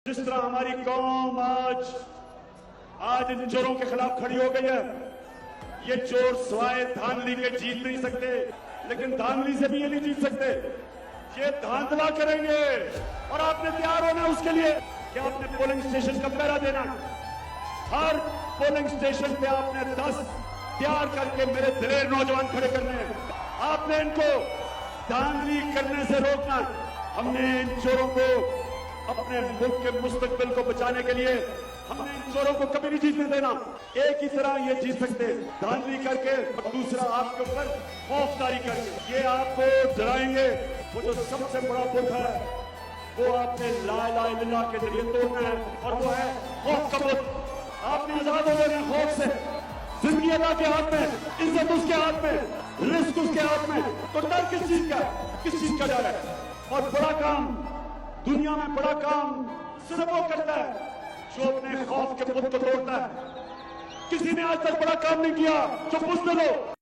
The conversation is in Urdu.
جس طرح ہماری قوم آج ان چوروں کے خلاف کھڑی ہو گئی ہے، یہ چور سوائے دھاندلی کے جیت نہیں سکتے، لیکن دھاندلی سے بھی یہ نہیں جیت سکتے، یہ دھاندلا کریں گے۔ اور آپ نے تیار ہونا اس کے لیے کہ آپ نے پولنگ اسٹیشن کا پہرا دینا، ہر پولنگ اسٹیشن پہ آپ نے 10 تیار کر کے میرے دلیر نوجوان کھڑے کرنے ہیں۔ آپ نے ان کو دھاندلی کرنے سے روکنا۔ ہم نے ان چوروں کو اپنے ملک کے مستقبل کو بچانے کے لیے ہم نے ان چوروں کو کبھی نہیں جیتنے دینا۔ ایک ہی طرح یہ جیت سکتے، دھاندلی کر کے، اور دوسرا آپ کے اوپر خوف طاری کر کے۔ یہ آپ کو ڈرائیں گے، وہ جو سب سے بڑا بت ہے وہ آپ نے لا الہ الا اللہ کے ذریعے توڑنا ہے، اور وہ ہے خوف کا بت۔ آپ نے آزاد ہو گئے خوف سے۔ زندگی اللہ کے ہاتھ میں، عزت اس کے ہاتھ میں، رزق اس کے ہاتھ میں، تو ڈر کس چیز کا؟ کس چیز کا ڈر ہے؟ اور بڑا کام دنیا میں، بڑا کام صرف وہ کرتا ہے جو اپنے خوف کے بت کو توڑتا ہے۔ کسی نے آج تک بڑا کام نہیں کیا، جو پوچھ لو۔